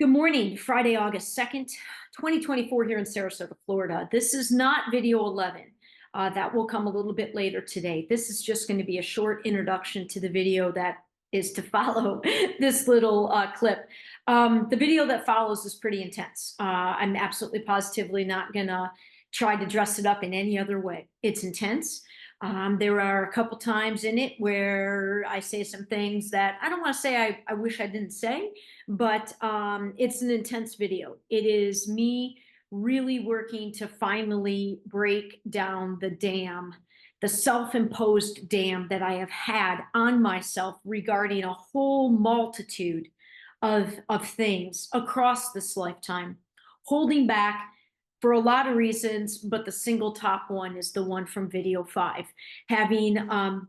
Good morning, Friday, August 2nd, 2024 here in Sarasota, Florida. This is not video 11. That will come a little bit later today. This is just going to be a short introduction to the video that is to follow this little clip. The video that follows is pretty intense. I'm absolutely positively not going to try to dress it up in any other way. It's intense. There are a couple times in it where I say some things that I don't want to say I wish I didn't say, but it's an intense video. It is me really working to finally break down the dam, the self-imposed dam that I have had on myself regarding a whole multitude of things across this lifetime, holding back for a lot of reasons, but the single top one is the one from video 5, having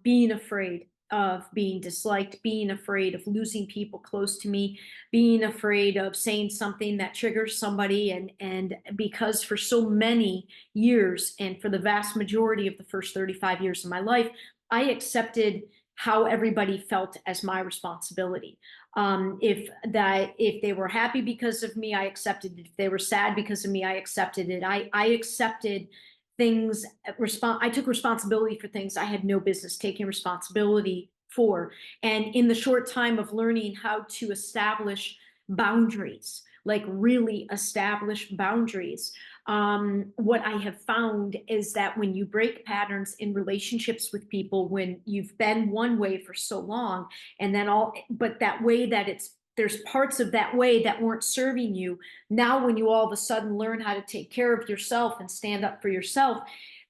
being afraid of being disliked, being afraid of losing people close to me, being afraid of saying something that triggers somebody. And because for so many years, and for the vast majority of the first 35 years of my life, I accepted how everybody felt as my responsibility. If they were happy because of me, I accepted it. If they were sad because of me, I accepted it. I accepted things. I took responsibility for things I had no business taking responsibility for. And in the short time of learning how to establish boundaries, like really establish boundaries, what I have found is that when you break patterns in relationships with people, when you've been one way for so long, and then but that way there's parts of that way that weren't serving you. Now, when you all of a sudden learn how to take care of yourself and stand up for yourself,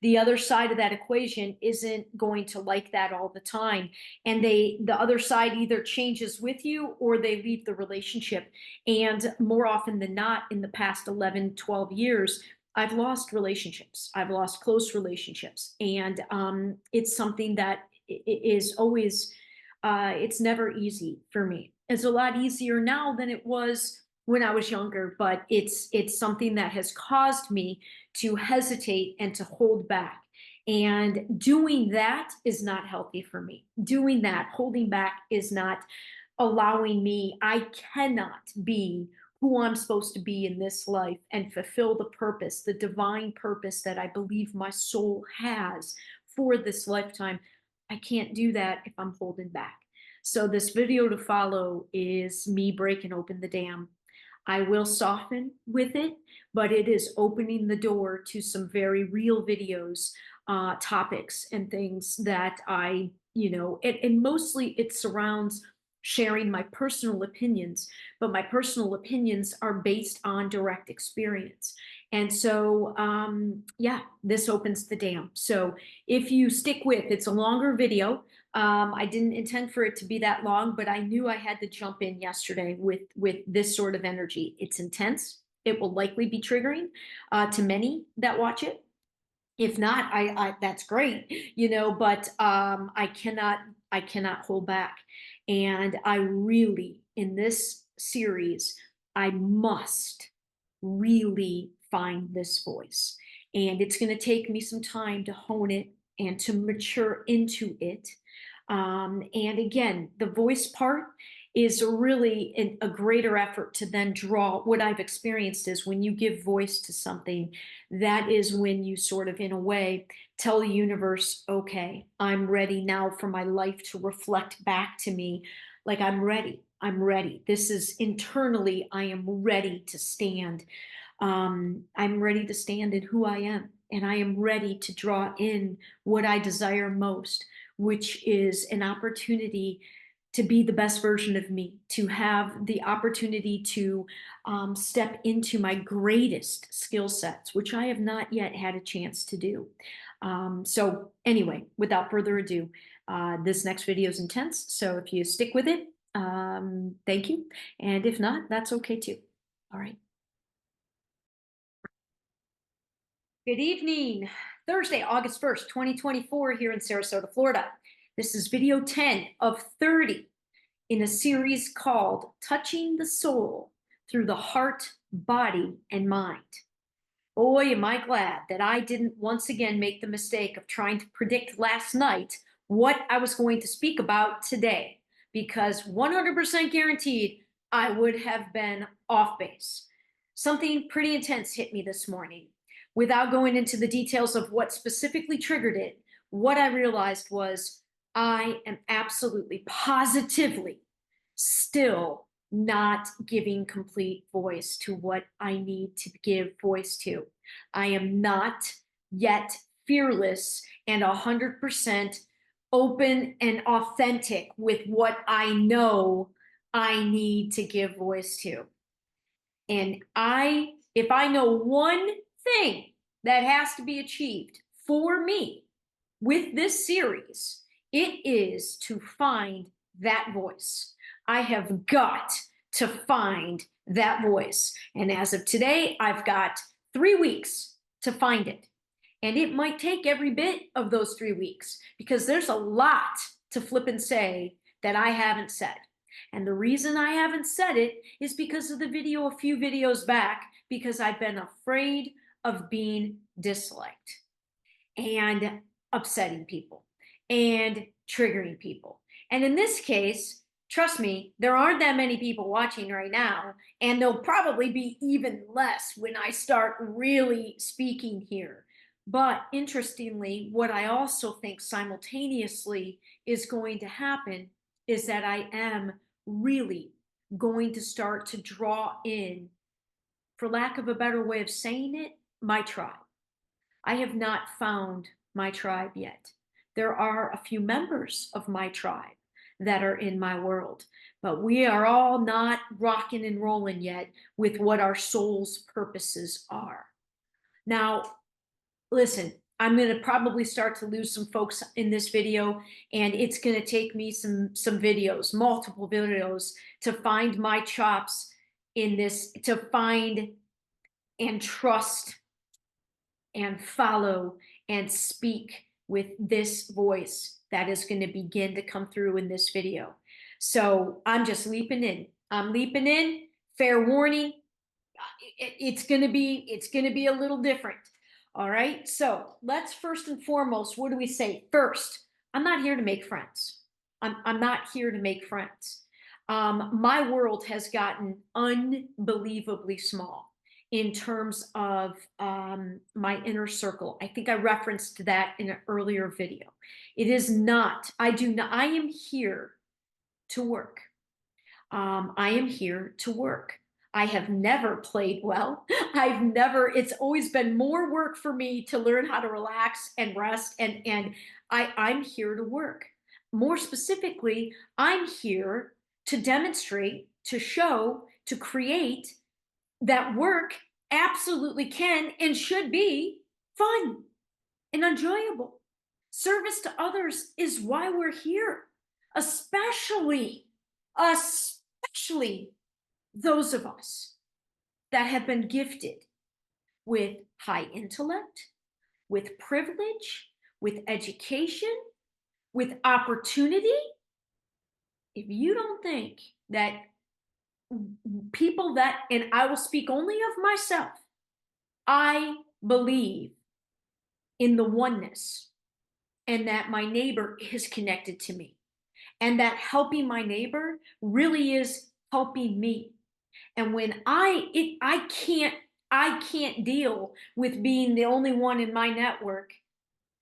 the other side of that equation isn't going to like that all the time. And the other side either changes with you or they leave the relationship. And more often than not, in the past 11, 12 years, I've lost relationships. I've lost close relationships. And it's something that is always, it's never easy for me. It's a lot easier now than it was when I was younger, but it's something that has caused me to hesitate and to hold back. And doing that is not healthy for me. Doing that, holding back, is not allowing me. I cannot be who I'm supposed to be in this life and fulfill the purpose, the divine purpose that I believe my soul has for this lifetime. I can't do that if I'm holding back. So this video to follow is me breaking open the dam. I will soften with it, but it is opening the door to some very real videos, topics and things that and mostly it surrounds sharing my personal opinions, but my personal opinions are based on direct experience. And so, yeah, this opens the dam. So if you stick with, it's a longer video. I didn't intend for it to be that long, but I knew I had to jump in yesterday with this sort of energy. It's intense. It will likely be triggering to many that watch it. If not, that's great, but I cannot hold back. And I really, in this series, I must really find this voice. And it's going to take me some time to hone it and to mature into it. And again, the voice part is really a greater effort to then draw. What I've experienced is when you give voice to something, that is when you sort of, in a way, tell the universe, okay, I'm ready now for my life to reflect back to me. Like, I'm ready. I'm ready. This is internally, I am ready to stand. I'm ready to stand in who I am. And I am ready to draw in what I desire most, which is an opportunity to be the best version of me, to have the opportunity to step into my greatest skill sets, which I have not yet had a chance to do. So anyway, without further ado, this next video is intense. So if you stick with it, thank you. And if not, that's okay too. All right. Good evening. Thursday, August 1st, 2024 here in Sarasota, Florida. This is video 10 of 30 in a series called Touching the Soul Through the Heart, Body, and Mind. Boy, am I glad that I didn't once again make the mistake of trying to predict last night what I was going to speak about today, because 100% guaranteed I would have been off base. Something pretty intense hit me this morning. Without going into the details of what specifically triggered it, what I realized was I am absolutely, positively still not giving complete voice to what I need to give voice to. I am not yet fearless and 100% open and authentic with what I know I need to give voice to. And if I know one thing that has to be achieved for me with this series, it is to find that voice. I have got to find that voice. And as of today, I've got 3 weeks to find it. And it might take every bit of those 3 weeks because there's a lot to flip and say that I haven't said. And the reason I haven't said it is because of the video a few videos back, because I've been afraid of being disliked and upsetting people and triggering people. And in this case, trust me, there aren't that many people watching right now, and there'll probably be even less when I start really speaking here. But interestingly, what I also think simultaneously is going to happen is that I am really going to start to draw in, for lack of a better way of saying it, my tribe. I have not found my tribe yet. There are a few members of my tribe that are in my world, but we are all not rocking and rolling yet with what our soul's purposes are. Now, listen, I'm going to probably start to lose some folks in this video, and it's going to take me some videos, multiple videos, to find my chops in this, to find and trust and follow and speak with this voice that is going to begin to come through in this video. So I'm just leaping in. I'm leaping in. Fair warning. It's going to be a little different. All right. So let's first and foremost, what do we say? First, I'm not here to make friends. I'm not here to make friends. My world has gotten unbelievably small in terms of my inner circle. I think I referenced that in an earlier video. It is not, I am here to work. I am here to work. I have never played well. It's always been more work for me to learn how to relax and rest, and I'm here to work. More specifically, I'm here to demonstrate, to show, to create that work absolutely can and should be fun and enjoyable. Service to others is why we're here, especially those of us that have been gifted with high intellect, with privilege, with education, with opportunity. If you don't think that people that, and I will speak only of myself, I believe in the oneness and that my neighbor is connected to me and that helping my neighbor really is helping me. And when I can't deal with being the only one in my network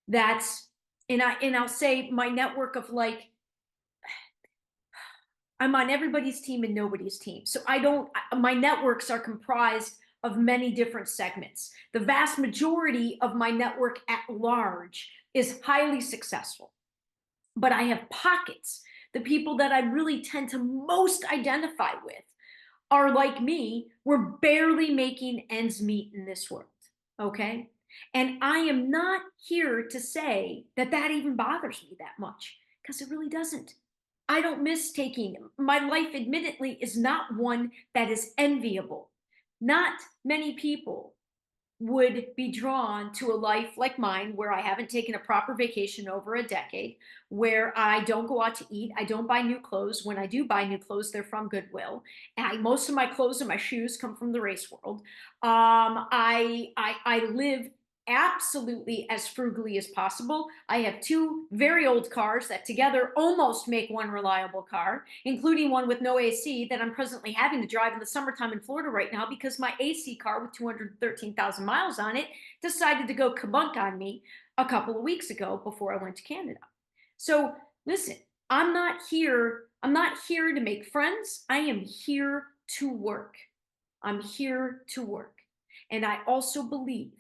that's, and I'll say my network of like, I'm on everybody's team and nobody's team. So my networks are comprised of many different segments. The vast majority of my network at large is highly successful, but I have pockets. The people that I really tend to most identify with are like me. We're barely making ends meet in this world, okay? And I am not here to say that that even bothers me that much, because it really doesn't. I don't miss taking. My life, admittedly, is not one that is enviable. Not many people would be drawn to a life like mine, where I haven't taken a proper vacation over a decade, where I don't go out to eat, I don't buy new clothes. When I do buy new clothes, they're from Goodwill. And most of my clothes and my shoes come from the race world. I live absolutely as frugally as possible. I have two very old cars that together almost make one reliable car, including one with no AC that I'm presently having to drive in the summertime in Florida right now because my AC car with 213,000 miles on it decided to go kabunk on me a couple of weeks ago before I went to Canada. So listen, I'm not here to make friends. I am here to work. I'm here to work. And I also believe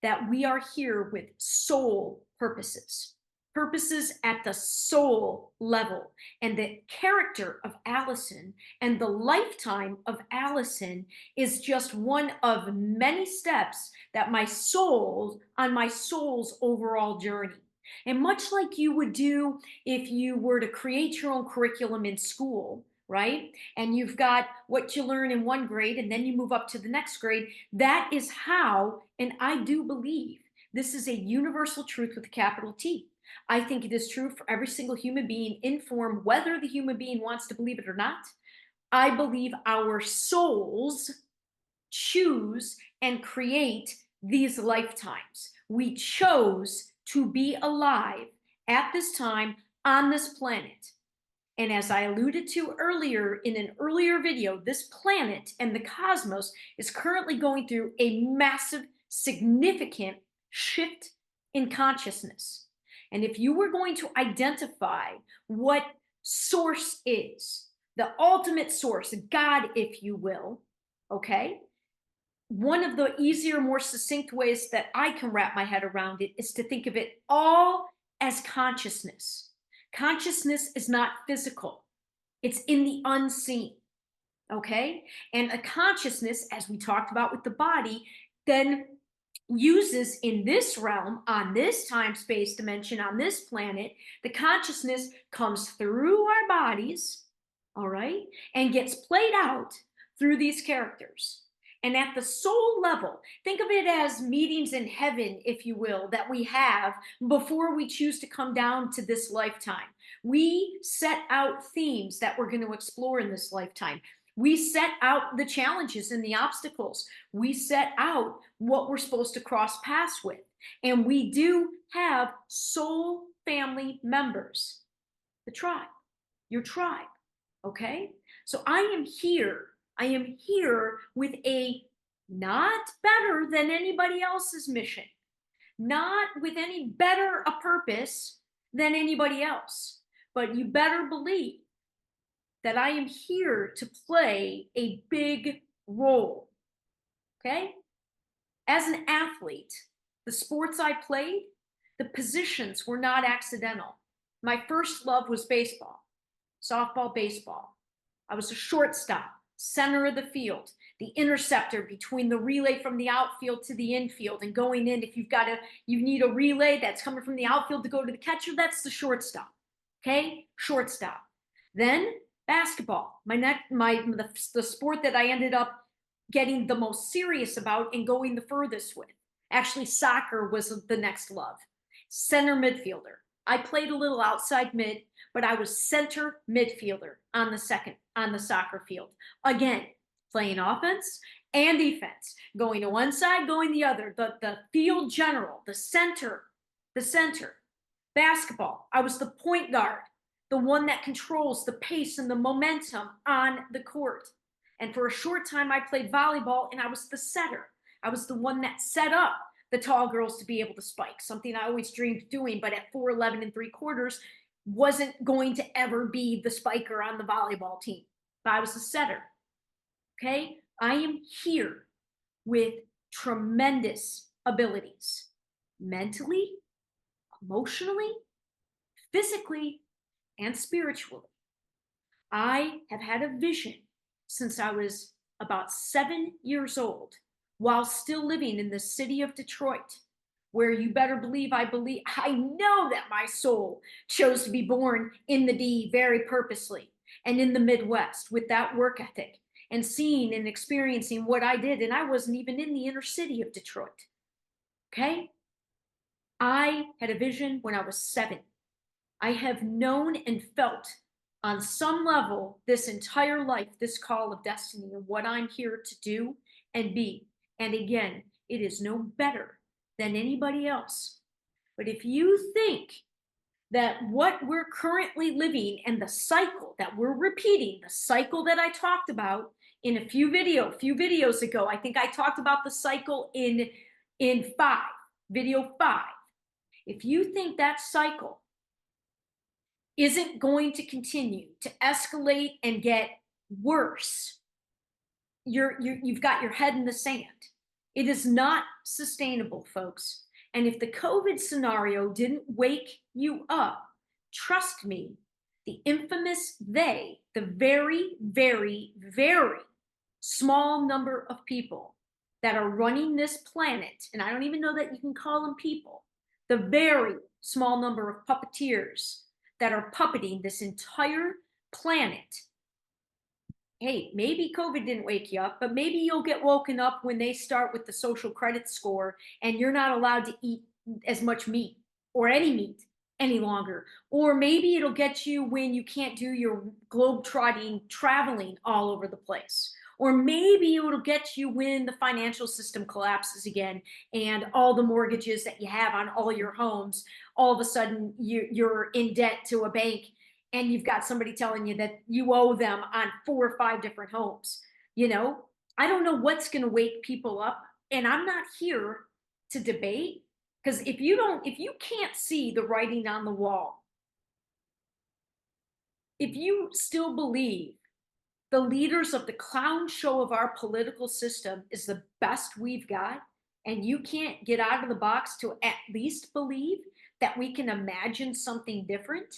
that we are here with soul purposes, purposes at the soul level. And the character of Alyson and the lifetime of Alyson is just one of many steps that on my soul's overall journey. And much like you would do if you were to create your own curriculum in school, right? And you've got what you learn in one grade and then you move up to the next grade. That is how, and I do believe this is a universal truth with a capital T. I think it is true for every single human being in form, whether the human being wants to believe it or not. I believe our souls choose and create these lifetimes. We chose to be alive at this time on this planet. And as I alluded to earlier in an earlier video, this planet and the cosmos is currently going through a massive, significant shift in consciousness. And if you were going to identify what source is, the ultimate source, God, if you will, okay? One of the easier, more succinct ways that I can wrap my head around it is to think of it all as consciousness. Consciousness is not physical. It's in the unseen, okay? And a consciousness, as we talked about with the body, then uses in this realm, on this time-space dimension, on this planet, the consciousness comes through our bodies, all right, and gets played out through these characters. And at the soul level, think of it as meetings in heaven, if you will, that we have before we choose to come down to this lifetime. We set out themes that we're going to explore in this lifetime. We set out the challenges and the obstacles. We set out what we're supposed to cross paths with. And we do have soul family members, the tribe, your tribe, okay? So I am here with a not better than anybody else's mission, not with any better a purpose than anybody else. But you better believe that I am here to play a big role, okay? As an athlete, the sports I played, the positions were not accidental. My first love was baseball, softball, baseball. I was a shortstop, center of the field, the interceptor between the relay from the outfield to the infield and going in. If you need a relay that's coming from the outfield to go to the catcher, that's the shortstop. Okay, shortstop. Then basketball, the sport that I ended up getting the most serious about and going the furthest with. Actually, soccer was the next love. Center midfielder. I played a little outside mid, but I was center midfielder on the soccer field. Again, playing offense and defense, going to one side, going the other, the field general, the center. Basketball, I was the point guard, the one that controls the pace and the momentum on the court. And for a short time, I played volleyball and I was the setter. I was the one that set up the tall girls to be able to spike, something I always dreamed of doing, but at 4'11 and 3/4, wasn't going to ever be the spiker on the volleyball team. But I was a setter. Okay? I am here with tremendous abilities, mentally, emotionally, physically, and spiritually. I have had a vision since I was about 7 years old, while still living in the city of Detroit, where you better believe I know that my soul chose to be born in the D very purposely, and in the Midwest with that work ethic, and seeing and experiencing what I did. And I wasn't even in the inner city of Detroit. Okay? I had a vision when I was 7. I have known and felt on some level this entire life, this call of destiny and what I'm here to do and be. And again, it is no better than anybody else. But if you think that what we're currently living and the cycle that we're repeating, the cycle that I talked about in a few videos ago, I think I talked about the cycle in video 5. If you think that cycle isn't going to continue to escalate and get worse, you've got your head in the sand. It is not sustainable, folks. And if the COVID scenario didn't wake you up, trust me, the infamous they, the very, very, very small number of people that are running this planet, and I don't even know that you can call them people, the very small number of puppeteers that are puppeting this entire planet. Hey, maybe COVID didn't wake you up, but maybe you'll get woken up when they start with the social credit score and you're not allowed to eat as much meat or any meat any longer. Or maybe it'll get you when you can't do your globe-trotting traveling all over the place. Or maybe it'll get you when the financial system collapses again and all the mortgages that you have on all your homes, all of a sudden you're in debt to a bank and you've got somebody telling you that you owe them on 4 or 5 different homes. I don't know what's going to wake people up, and I'm not here to debate, because if you can't see the writing on the wall, if you still believe the leaders of the clown show of our political system is the best we've got, and you can't get out of the box to at least believe that we can imagine something different,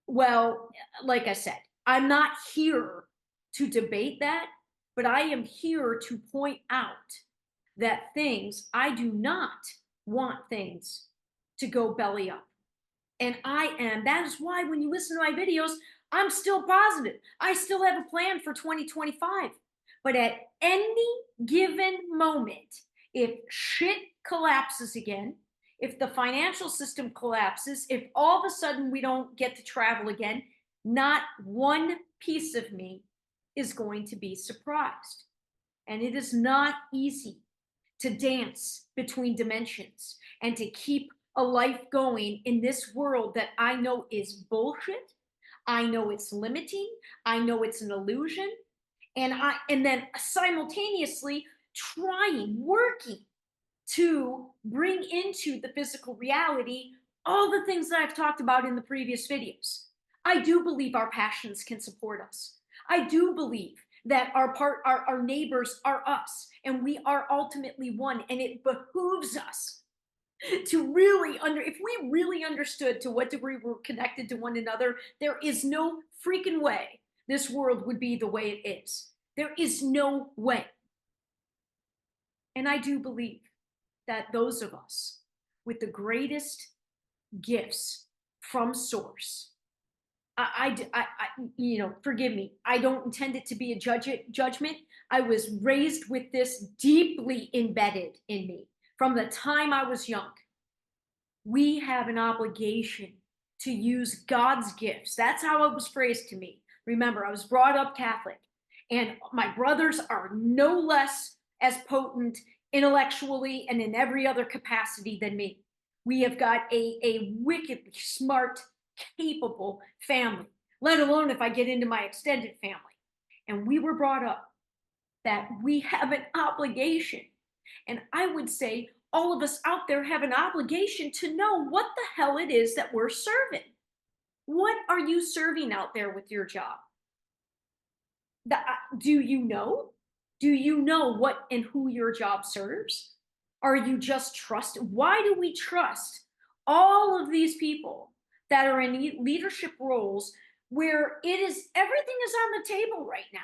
well, like I said, I'm not here to debate that, but I am here to point out that I do not want things to go belly up. And that is why when you listen to my videos, I'm still positive. I still have a plan for 2025. But at any given moment, if shit collapses again, if the financial system collapses, if all of a sudden we don't get to travel again, not one piece of me is going to be surprised. And it is not easy to dance between dimensions and to keep a life going in this world that I know is bullshit. I know it's limiting. I know it's an illusion. And then simultaneously working to bring into the physical reality all the things that I've talked about in the previous videos. I do believe our passions can support us. I do believe that our neighbors are us, and we are ultimately one, and it behooves us to really if we really understood to what degree we're connected to one another, there is no freaking way this world would be the way it is. There is no way. And I do believe that those of us with the greatest gifts from source, forgive me, I don't intend it to be a judgment. I was raised with this deeply embedded in me from the time I was young. We have an obligation to use God's gifts. That's how it was phrased to me. Remember, I was brought up Catholic, and my brothers are no less as potent intellectually and in every other capacity than me. We have got a wickedly smart, capable family, let alone if I get into my extended family. And we were brought up that we have an obligation. And I would say all of us out there have an obligation to know what the hell it is that we're serving. What are you serving out there with your job? Do you know? Do you know what and who your job serves? Are you just trusting? Why do we trust all of these people that are in leadership roles where everything is on the table right now?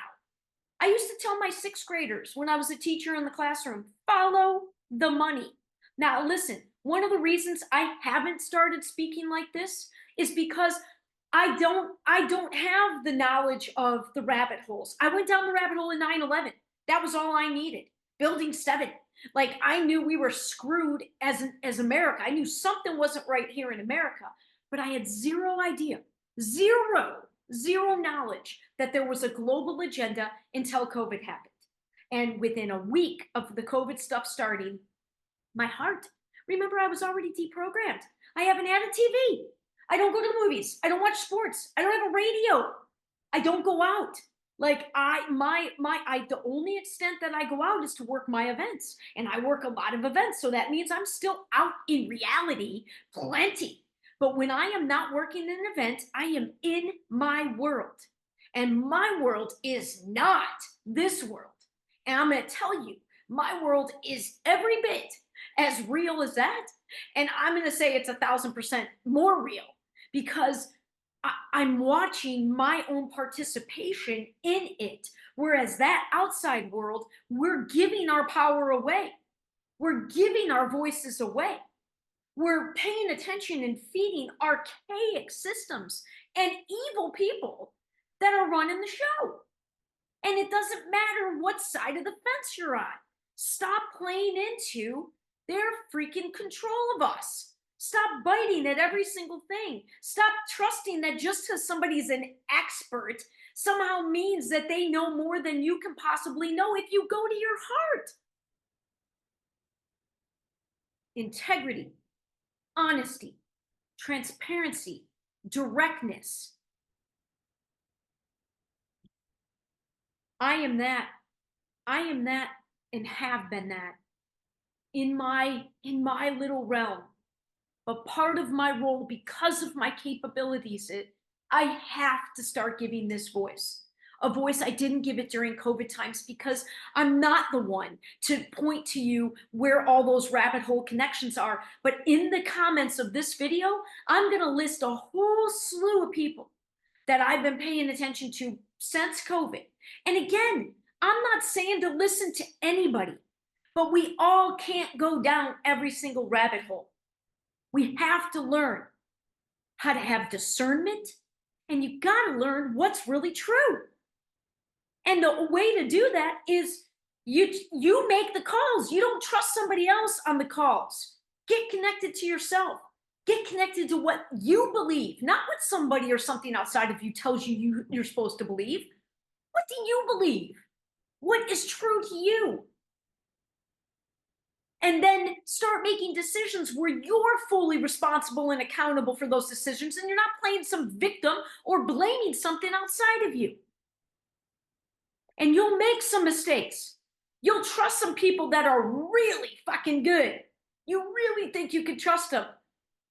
I used to tell my 6th graders when I was a teacher in the classroom, follow the money. Now, listen, one of the reasons I haven't started speaking like this is because I don't have the knowledge of the rabbit holes. I went down the rabbit hole in 9/11. That was all I needed. Building 7. Like, I knew we were screwed as America. I knew something wasn't right here in America, but I had zero idea, zero knowledge that there was a global agenda until COVID happened. And within a week of the COVID stuff starting, My heart. Remember, I was already deprogrammed. I haven't had a TV. I don't go to the movies. I don't watch sports. I don't have a radio. I don't go out. Like the only extent that I go out is to work my events, and I work a lot of events. So that means I'm still out in reality plenty. But when I am not working an event, I am in my world. And my world is not this world. And I'm going to tell you, my world is every bit as real as that. And I'm going to say it's 1,000% more real because I'm watching my own participation in it. Whereas that outside world, we're giving our power away. We're giving our voices away. We're paying attention and feeding archaic systems and evil people that are running the show. And it doesn't matter what side of the fence you're on. Stop playing into their freaking control of us. Stop biting at every single thing. Stop trusting that just because somebody's an expert somehow means that they know more than you can possibly know if you go to your heart. Integrity, honesty, transparency, directness. I am that. I am that and have been that in my little realm. But part of my role, because of my capabilities, I have to start giving this voice. A voice I didn't give it during COVID times because I'm not the one to point to you where all those rabbit hole connections are. But in the comments of this video, I'm going to list a whole slew of people that I've been paying attention to since COVID. And again, I'm not saying to listen to anybody, but we all can't go down every single rabbit hole. We have to learn how to have discernment, and you got to learn what's really true. And the way to do that is you make the calls. You don't trust somebody else on the calls. Get connected to yourself. Get connected to what you believe, not what somebody or something outside of you tells you're supposed to believe. What do you believe? What is true to you? And then start making decisions where you're fully responsible and accountable for those decisions, and you're not playing some victim or blaming something outside of you. And you'll make some mistakes. You'll trust some people that are really fucking good. You really think you can trust them.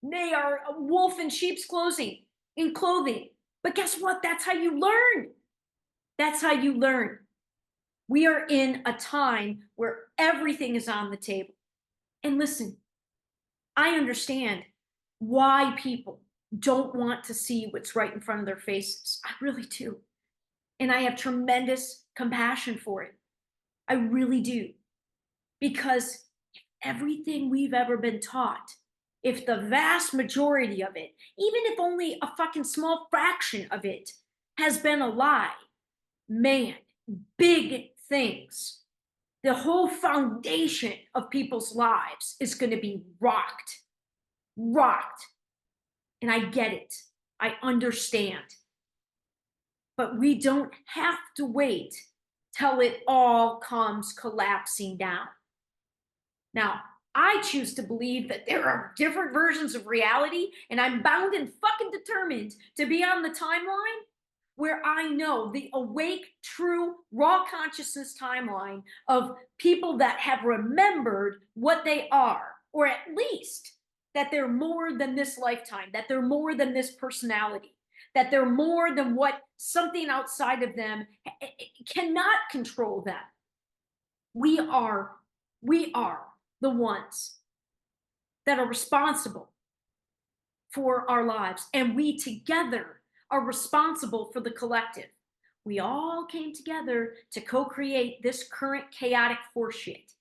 They are a wolf in sheep's clothing. But guess what? That's how you learn. That's how you learn. We are in a time where everything is on the table. And listen, I understand why people don't want to see what's right in front of their faces. I really do. And I have tremendous compassion for it. I really do. Because everything we've ever been taught, if the vast majority of it, even if only a fucking small fraction of it has been a lie, man, big things. The whole foundation of people's lives is going to be rocked. And I get it. I understand. But we don't have to wait till it all comes collapsing down. Now, I choose to believe that there are different versions of reality, and I'm bound and fucking determined to be on the timeline where I know the awake, true, raw consciousness timeline of people that have remembered what they are, or at least that they're more than this lifetime, that they're more than this personality, that they're more than what something outside of them cannot control them. We are the ones that are responsible for our lives, and we together are responsible for the collective. We all came together to co-create this current chaotic horseshit.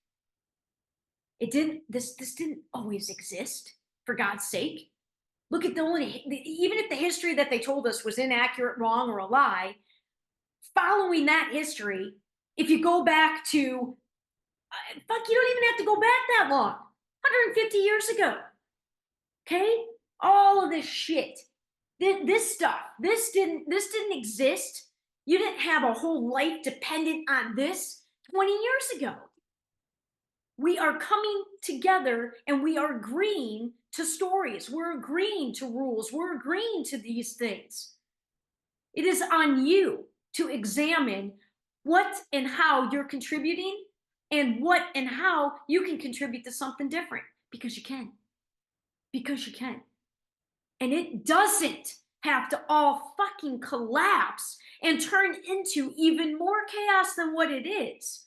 This didn't always exist, for God's sake. Look at even if the history that they told us was inaccurate, wrong, or a lie, following that history, if you go back to, you don't even have to go back that long, 150 years ago, okay? All of this shit, this stuff, this didn't exist. You didn't have a whole life dependent on this 20 years ago. We are coming together and we are agreeing to stories. We're agreeing to rules. We're agreeing to these things. It is on you to examine what and how you're contributing and what and how you can contribute to something different, because you can. Because you can. And it doesn't have to all fucking collapse and turn into even more chaos than what it is.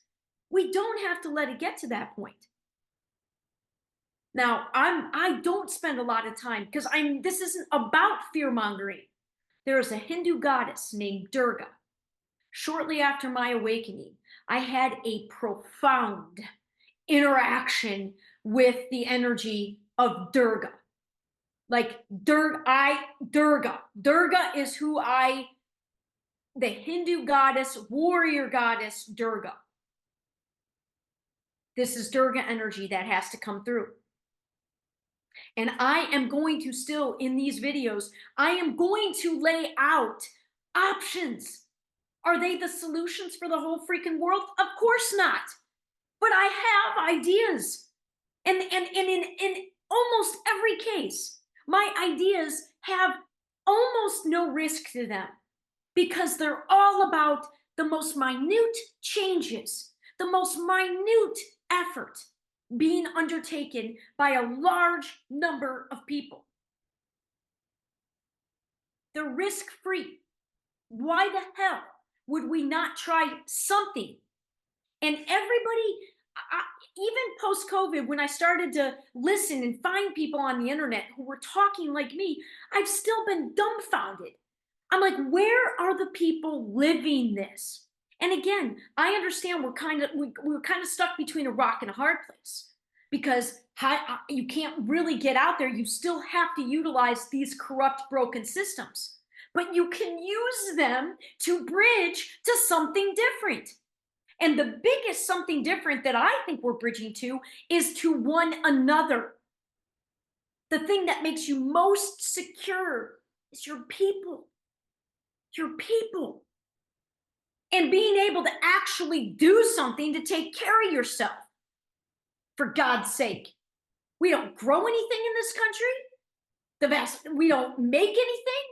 We don't have to let it get to that point. Now, I don't spend a lot of time because this isn't about fear mongering. There is a Hindu goddess named Durga. Shortly after my awakening, I had a profound interaction with the energy of Durga. Like Durga is the Hindu goddess, warrior goddess, Durga. This is Durga energy that has to come through. And I am going to still, in these videos, I am going to lay out options. Are they the solutions for the whole freaking world? Of course not. But I have ideas. And in almost every case, my ideas have almost no risk to them, because they're all about the most minute changes, the most minute effort being undertaken by a large number of people. They're risk-free. Why the hell would we not try something? And everybody, even post-COVID, when I started to listen and find people on the internet who were talking like me, I've still been dumbfounded. I'm like, where are the people living this? And again, I understand we're kind of stuck between a rock and a hard place, because you can't really get out there. You still have to utilize these corrupt, broken systems, but you can use them to bridge to something different. And the biggest something different that I think we're bridging to is to one another. The thing that makes you most secure is your people. Your people. And being able to actually do something to take care of yourself. For God's sake. We don't grow anything in this country. We don't make anything.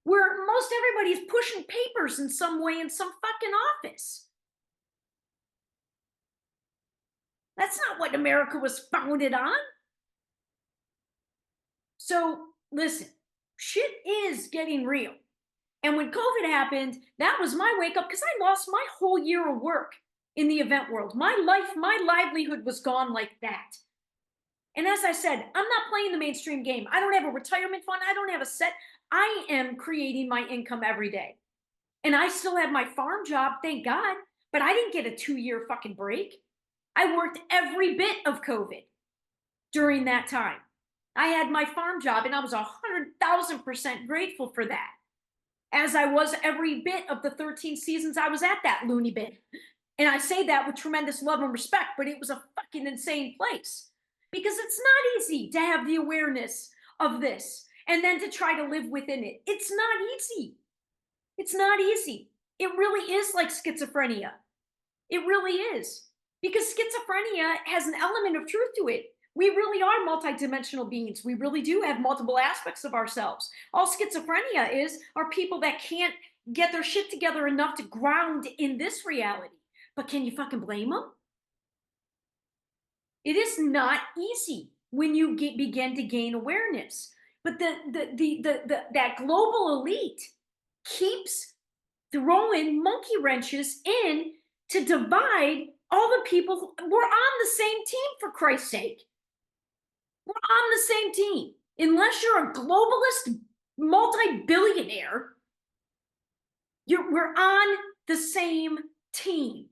Most everybody is pushing papers in some way in some fucking office. That's not what America was founded on. So listen, shit is getting real. And when COVID happened, that was my wake up, because I lost my whole year of work in the event world. My livelihood was gone like that. And as I said, I'm not playing the mainstream game. I don't have a retirement fund. I don't have a set. I am creating my income every day. And I still have my farm job, thank God. But I didn't get a 2-year fucking break. I worked every bit of COVID during that time. I had my farm job, and I was 100,000% grateful for that. As I was every bit of the 13 seasons I was at that loony bin. And I say that with tremendous love and respect, but it was a fucking insane place. Because it's not easy to have the awareness of this and then to try to live within it. It's not easy. It's not easy. It really is like schizophrenia. It really is. Because schizophrenia has an element of truth to it. We really are multidimensional beings. We really do have multiple aspects of ourselves. All schizophrenia are people that can't get their shit together enough to ground in this reality. But can you fucking blame them? It is not easy when you begin to gain awareness. But that global elite keeps throwing monkey wrenches in to divide all the people. We're on the same team, for Christ's sake. We're on the same team. Unless you're a globalist multi-billionaire, we're on the same team.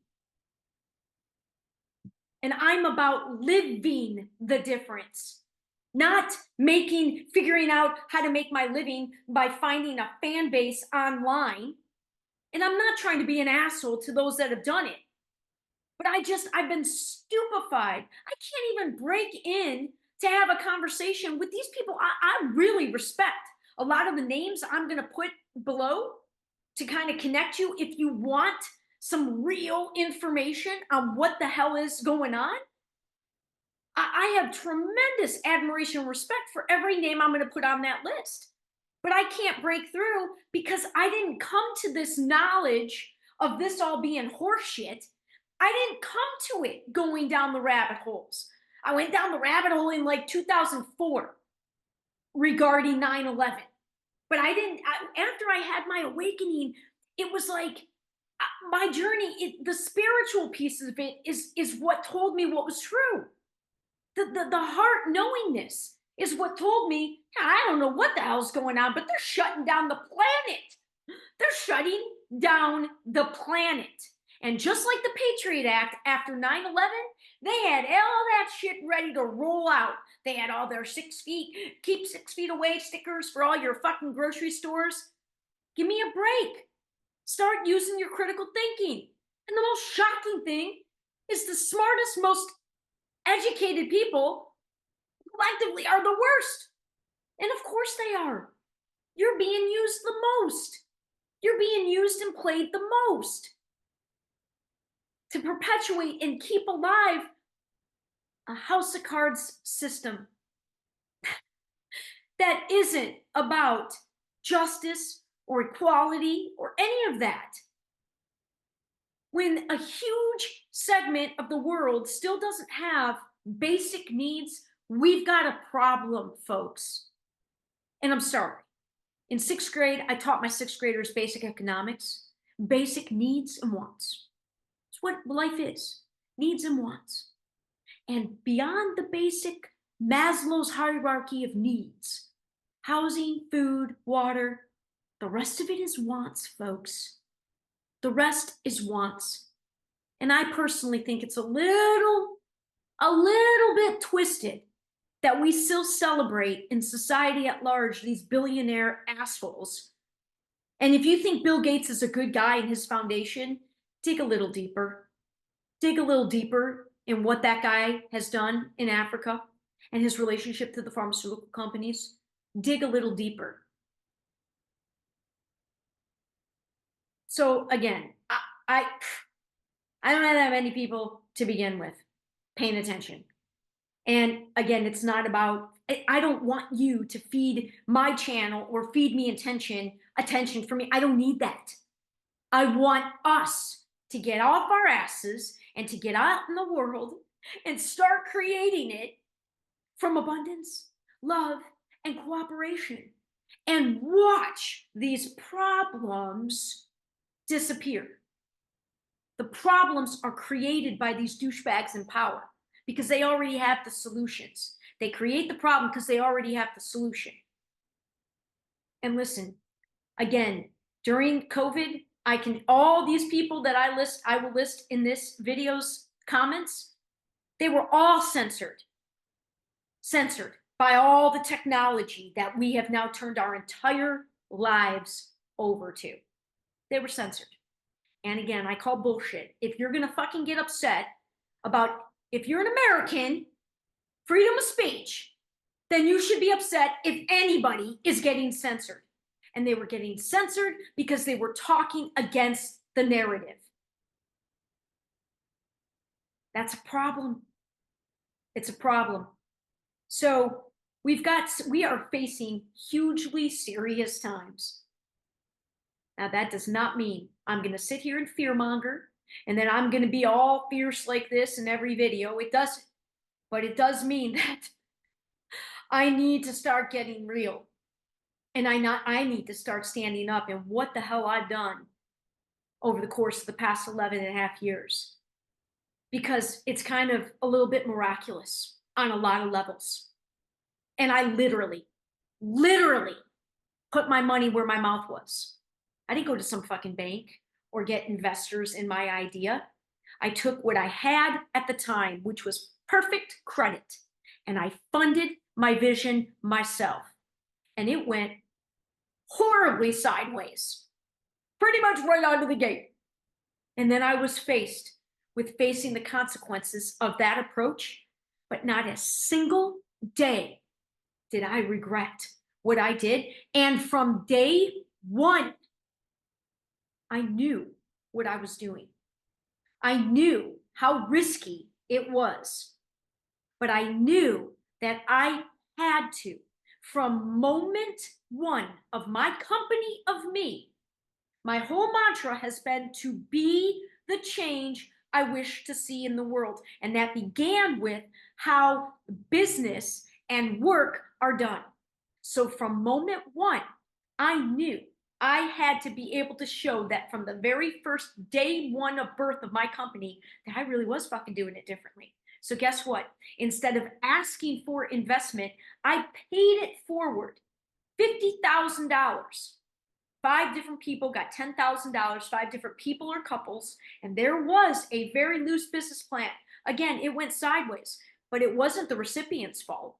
And I'm about living the difference, not figuring out how to make my living by finding a fan base online. And I'm not trying to be an asshole to those that have done it. But I've been stupefied. I can't even break in to have a conversation with these people I really respect. A lot of the names I'm going to put below to kind of connect you if you want some real information on what the hell is going on. I have tremendous admiration and respect for every name I'm going to put on that list. But I can't break through because I didn't come to this knowledge of this all being horseshit. I didn't come to it going down the rabbit holes. I went down the rabbit hole in like 2004 regarding 9/11. But after I had my awakening, it was like my journey, the spiritual piece of it is what told me what was true. The heart knowingness is what told me, I don't know what the hell's going on, but they're shutting down the planet. They're shutting down the planet. And just like the Patriot Act after 9/11, they had all that shit ready to roll out. They had all their 6 feet, keep 6 feet away stickers for all your fucking grocery stores. Give me a break. Start using your critical thinking. And the most shocking thing is the smartest, most educated people collectively are the worst. And of course they are. You're being used the most. You're being used and played the most to perpetuate and keep alive a house of cards system that isn't about justice or equality or any of that. When a huge segment of the world still doesn't have basic needs, we've got a problem, folks. And I'm sorry. In 6th grade, I taught my 6th graders basic economics, basic needs and wants. It's what life is, needs and wants. And beyond the basic Maslow's hierarchy of needs, housing, food, water, the rest of it is wants, folks. The rest is wants. And I personally think it's a little bit twisted that we still celebrate in society at large these billionaire assholes. And if you think Bill Gates is a good guy in his foundation, dig a little deeper. Dig a little deeper in what that guy has done in Africa and his relationship to the pharmaceutical companies. Dig a little deeper. So again, I don't have that many people to begin with paying attention. And again, it's not about, I don't want you to feed my channel or feed me attention for me. I don't need that. I want us to get off our asses and to get out in the world and start creating it from abundance, love, and cooperation. And watch these problems disappear. The problems are created by these douchebags in power because they already have the solutions. They create the problem because they already have the solution. And listen, again, during COVID, all these people that I will list in this video's comments, they were all censored by all the technology that we have now turned our entire lives over to. They were censored. And again, I call bullshit. If you're going to fucking get upset about, if you're an American, freedom of speech, then you should be upset if anybody is getting censored. And they were getting censored because they were talking against the narrative. That's a problem. It's a problem. So we are facing hugely serious times. Now, that does not mean I'm going to sit here and fearmonger and then I'm going to be all fierce like this in every video. It doesn't. But it does mean that I need to start getting real. And I need to start standing up in what the hell I've done over the course of the past 11 and a half years. Because it's kind of a little bit miraculous on a lot of levels. And I literally put my money where my mouth was. I didn't go to some fucking bank or get investors in my idea. I took what I had at the time, which was perfect credit, and I funded my vision myself. And it went horribly sideways, pretty much right out of the gate. And then I was faced with facing the consequences of that approach, but not a single day did I regret what I did. And from day one, I knew what I was doing. I knew how risky it was. but I knew that I had to. From moment one of my company of me, my whole mantra has been to be the change I wish to see in the world. And that began with how business and work are done. So from moment one, I knew I had to be able to show that from the very first day one of birth of my company, that I really was fucking doing it differently. So guess what? Instead of asking for investment, I paid it forward, $50,000. 5 different people got $10,000, 5 different people or couples, and there was a very loose business plan. Again, it went sideways, but it wasn't the recipient's fault.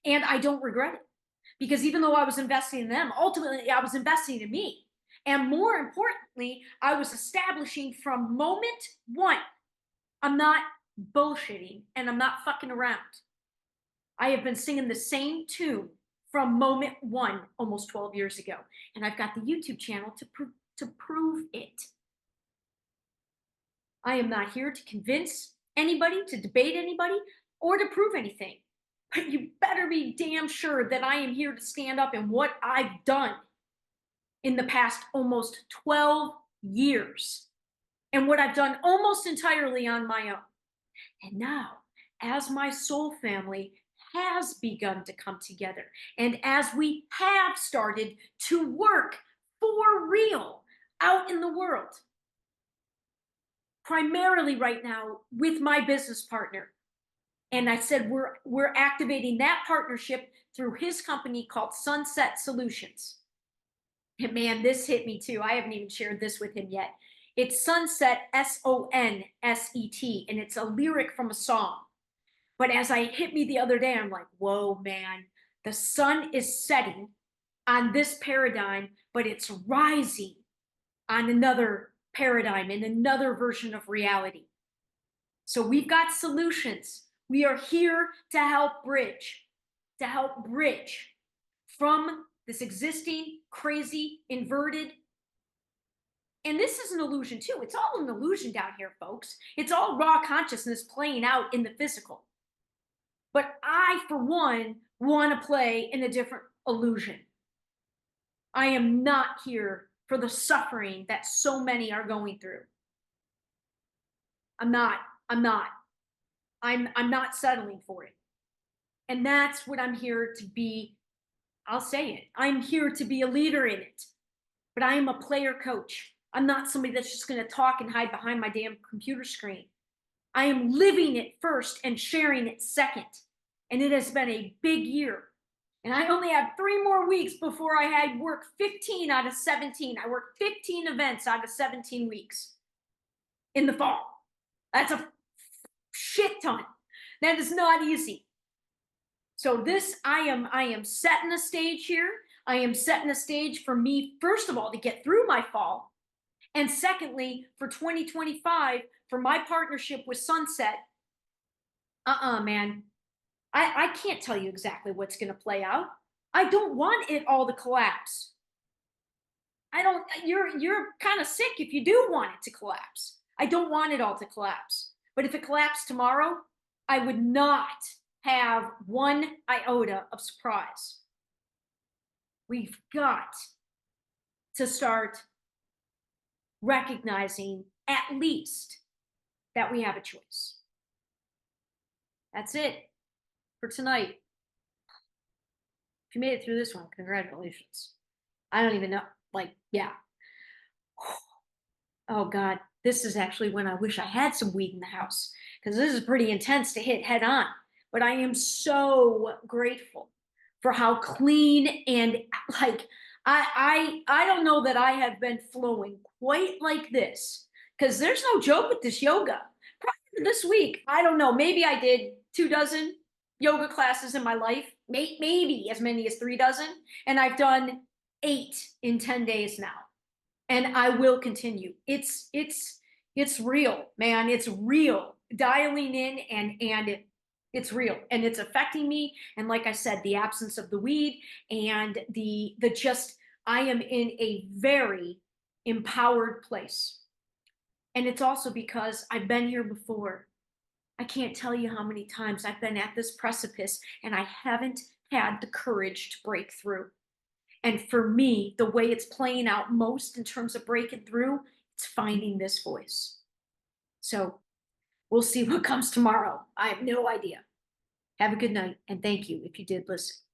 And I don't regret it, because even though I was investing in them, ultimately I was investing in me. And more importantly, I was establishing from moment one, I'm not bullshitting and I'm not fucking around. I have been singing the same tune from moment one almost 12 years ago. And I've got the YouTube channel to prove it. I am not here to convince anybody, to debate anybody, or to prove anything. But you better be damn sure that I am here to stand up in what I've done in the past almost 12 years and what I've done almost entirely on my own. And now, as my soul family has begun to come together, and as we have started to work for real out in the world, primarily right now with my business partner. And I said we're activating that partnership through his company called Sunset Solutions. And man, this hit me too. I haven't even shared this with him yet. It's Sunset, Sonset, and it's a lyric from a song. But as I hit me the other day, I'm like, whoa, man, the sun is setting on this paradigm, but it's rising on another paradigm in another version of reality. So we've got solutions. We are here to help bridge from this existing, crazy, inverted. And this is an illusion too. It's all an illusion down here, folks. It's all raw consciousness playing out in the physical. But I, for one, want to play in a different illusion. I am not here for the suffering that so many are going through. I'm not settling for it. And that's what I'm here to be. I'll say it. I'm here to be a leader in it. But I am a player coach. I'm not somebody that's just going to talk and hide behind my damn computer screen. I am living it first and sharing it second. And it has been a big year. And I only have 3 more weeks before I had worked 15 out of 17. I worked 15 events out of 17 weeks in the fall. That's a shit ton. That is not easy. So this, I am setting a stage here. I am setting a stage for me, first of all, to get through my fall. And secondly, for 2025, for my partnership with Sunset, man, I can't tell you exactly what's going to play out. I don't want it all to collapse. You're kind of sick if you do want it to collapse. I don't want it all to collapse. But if it collapsed tomorrow, I would not have 1 iota of surprise. We've got to start recognizing at least that we have a choice. That's it for tonight. If you made it through this one, congratulations. I don't even know, yeah. Oh God, this is actually when I wish I had some weed in the house, because this is pretty intense to hit head on. But I am so grateful for how clean and I don't know that I have been flowing quite like this, because there's no joke with this yoga. Probably this week, I don't know, maybe I did 2 dozen yoga classes in my life, maybe as many as 3 dozen, and I've done 8 in 10 days now, and I will continue. It's real, man. It's real. Dialing in and it's real, and it's affecting me. And like I said, the absence of the weed and the just, I am in a very empowered place. And it's also because I've been here before. I can't tell you how many times I've been at this precipice and I haven't had the courage to break through. And for me, the way it's playing out most in terms of breaking through, it's finding this voice. So we'll see what comes tomorrow. I have no idea. Have a good night, and thank you if you did listen.